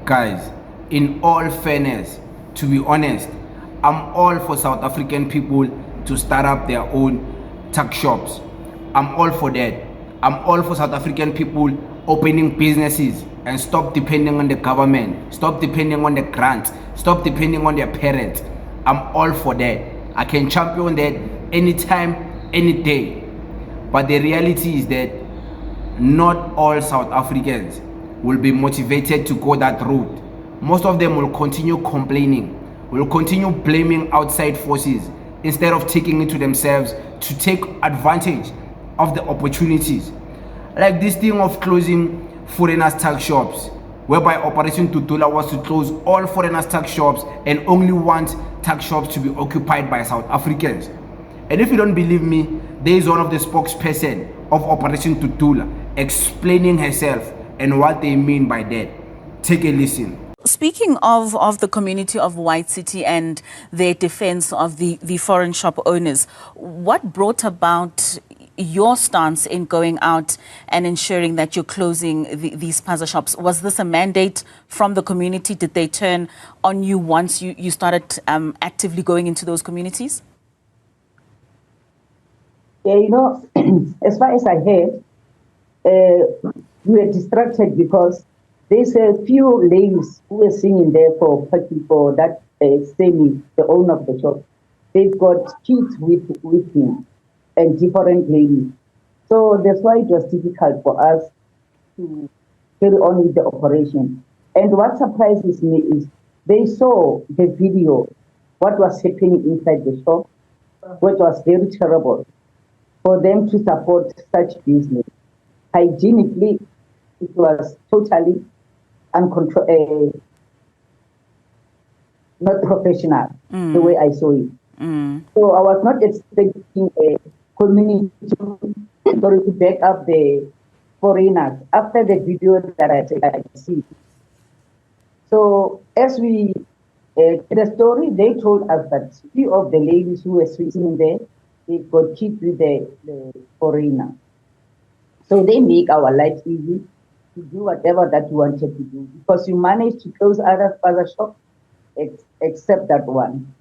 Guys, in all fairness, to be honest, I'm all for South African people to start up their own tuck shops. I'm all for that. I'm all for South African people opening businesses and stop depending on the government, stop depending on the grants, stop depending on their parents. I'm all for that. I can champion that anytime, any day. But the reality is that not all South Africans will be motivated to go that route. Most of them will continue complaining, will continue blaming outside forces instead of taking it to themselves to take advantage of the opportunities. Like this thing of closing foreigners tax shops, whereby Operation DUDULA was to close all foreigners tax shops and only want tax shops to be occupied by South Africans. And if you don't believe me, there is one of the spokesperson of Operation DUDULA explaining herself and what they mean by that. Take a listen. Speaking of the community of White City and their defense of the foreign shop owners, what brought about your stance in going out and ensuring that you're closing these Spaza shops? Was this a mandate from the community? Did they turn on you once you started actively going into those communities? Yeah, you know, as far as I heard, we were distracted because there's a few ladies who were singing there for that Semi, the owner of the shop. They've got kids with him and different ladies. So that's why it was difficult for us to carry on with the operation. And what surprises me is they saw the video, what was happening inside the shop, which was very terrible for them to support such business. Hygienically, it was totally not professional, the way I saw it. So I was not expecting a community to back up the foreigners after the video that I see. So as we the story, they told us that few of the ladies who were sitting there, they got kids with the foreigner. So they make our life easy to do whatever that you wanted to do, because you managed to close other shops except that one.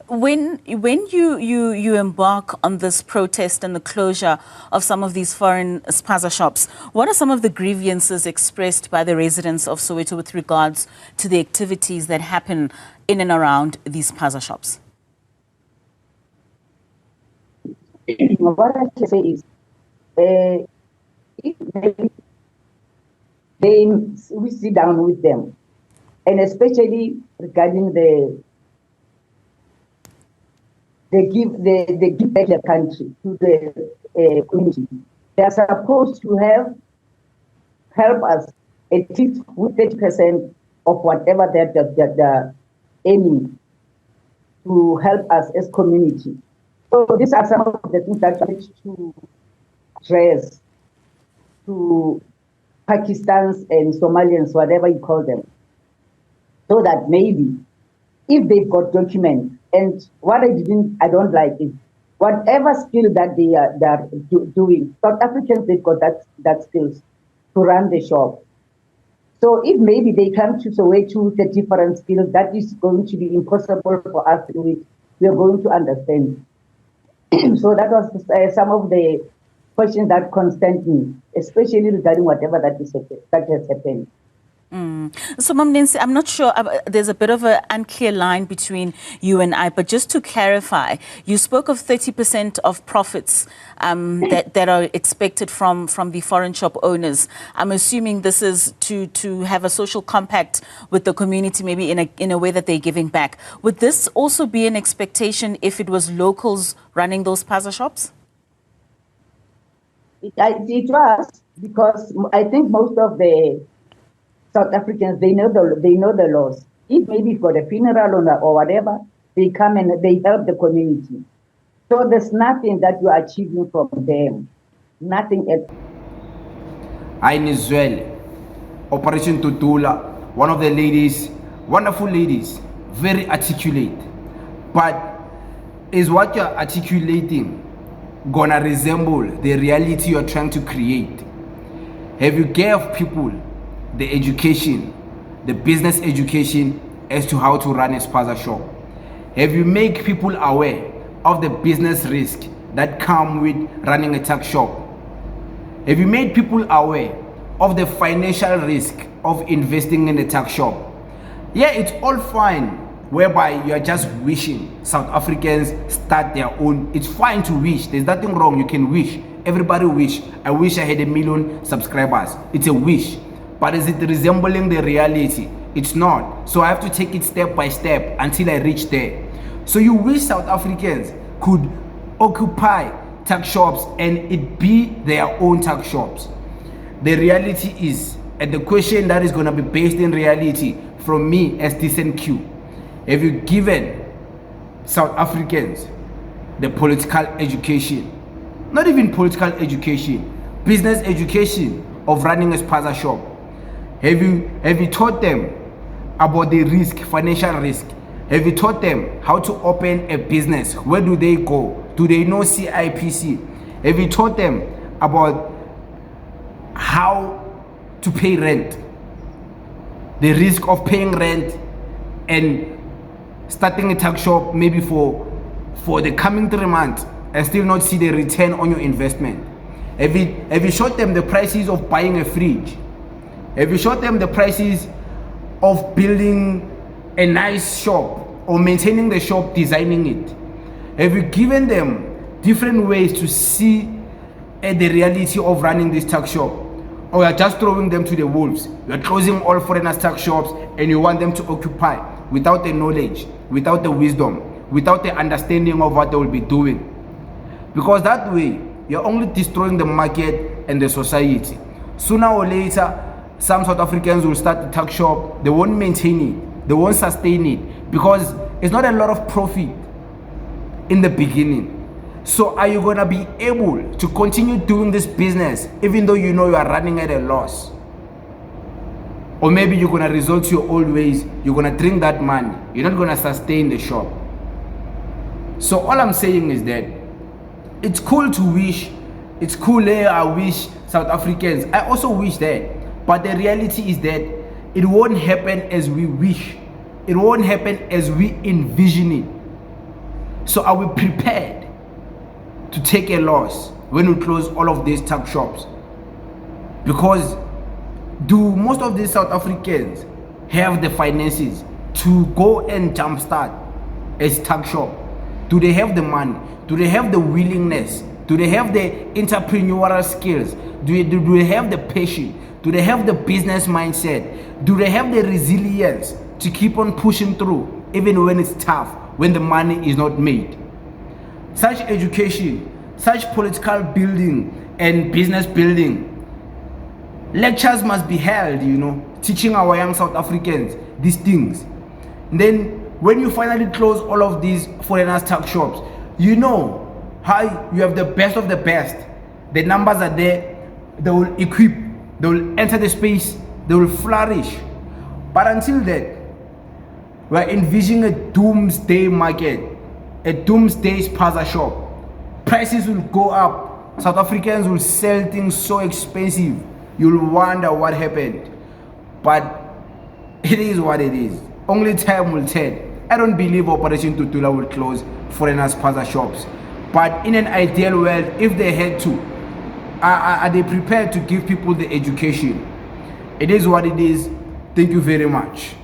When you embark on this protest and the closure of some of these foreign Spaza shops, what are some of the grievances expressed by the residents of Soweto with regards to the activities that happen in and around these Spaza shops? What I can say is, we sit down with them, and especially regarding they give back the country to the community. They are supposed to help us at least with 30% of whatever they're aiming to help us as community. So these are some of the things that I need to address to Pakistans and Somalians, whatever you call them, so that maybe if they've got documents, and what I don't like is whatever skill that they are doing, South Africans, they've got that skills to run the shop. So if maybe they come to Soweto with a different skill, that is going to be impossible for us to do it. We are going to understand. So that was some of the questions that concern me, especially regarding whatever that has happened. So, Ma'am Nancy, I'm not sure, there's a bit of an unclear line between you and I, but just to clarify, you spoke of 30% of profits that are expected from the foreign shop owners. I'm assuming this is to have a social compact with the community, maybe in a way that they're giving back. Would this also be an expectation if it was locals running those Spaza shops? It was, because I think most of the South Africans, they know the laws. If maybe for the funeral or whatever, they come and they help the community. So there's nothing that you are achieving from them. Nothing else. I Nizwele, Operation DUDULA, one of the ladies, wonderful ladies, very articulate. But is what you're articulating gonna resemble the reality you're trying to create? Have you gave people the education the business education as to how to run a Spaza shop? Have you made people aware of the business risk that come with running a tuck shop? Have you made people aware of the financial risk of investing in a tuck shop? Yeah, it's all fine whereby you are just wishing South Africans start their own. It's fine to wish. There's nothing wrong. You can wish. Everybody wish. I wish I had 1 million subscribers. It's a wish. But is it resembling the reality? It's not. So I have to take it step by step until I reach there. So you wish South Africans could occupy tuck shops and it be their own tuck shops. The reality is, and the question that is going to be based in reality from me as Decent Q, have you given South Africans the political education, not even political education, business education of running a Spaza shop? Have you taught them about the risk, financial risk? Have you taught them how to open a business? Where do they go? Do they know CIPC? Have you taught them about how to pay rent? The risk of paying rent and starting a tuck shop maybe for the coming 3 months and still not see the return on your investment? Have you showed them the prices of buying a fridge? Have you showed them the prices of building a nice shop or maintaining the shop, designing it? Have you given them different ways to see the reality of running this tuck shop? Or you are just throwing them to the wolves? You are closing all foreigners' tuck shops and you want them to occupy without the knowledge, without the wisdom, without the understanding of what they will be doing. Because that way, you're only destroying the market and the society. Sooner or later, some South Africans will start the tuck shop, they won't maintain it, they won't sustain it, because it's not a lot of profit in the beginning. So are you going to be able to continue doing this business even though you know you are running at a loss? Or maybe you're going to resort to your old ways, you're going to drink that money, you're not going to sustain the shop. So all I'm saying is that it's cool to wish, it's cool, I wish South Africans, I also wish that. But the reality is that it won't happen as we wish. It won't happen as we envision it. So are we prepared to take a loss when we close all of these tuck shops? Because do most of these South Africans have the finances to go and jumpstart a tuck shop? Do they have the money? Do they have the willingness? Do they have the entrepreneurial skills? Do they have the passion? Do they have the business mindset? Do they have the resilience to keep on pushing through even when it's tough, when the money is not made? Such education, such political building and business building, lectures must be held, teaching our young South Africans these things. And then when you finally close all of these foreigners' tuck shops, you know how you have the best of the best. The numbers are there, they will equip, they will enter the space, they will flourish. But until then, we're envisioning a doomsday market, a doomsday Spaza shop. Prices will go up. South Africans will sell things so expensive. You'll wonder what happened. But it is what it is. Only time will tell. I don't believe Operation DUDULA will close foreigners' Spaza shops. But in an ideal world, if they had to, are they prepared to give people the education? It is what it is. Thank you very much.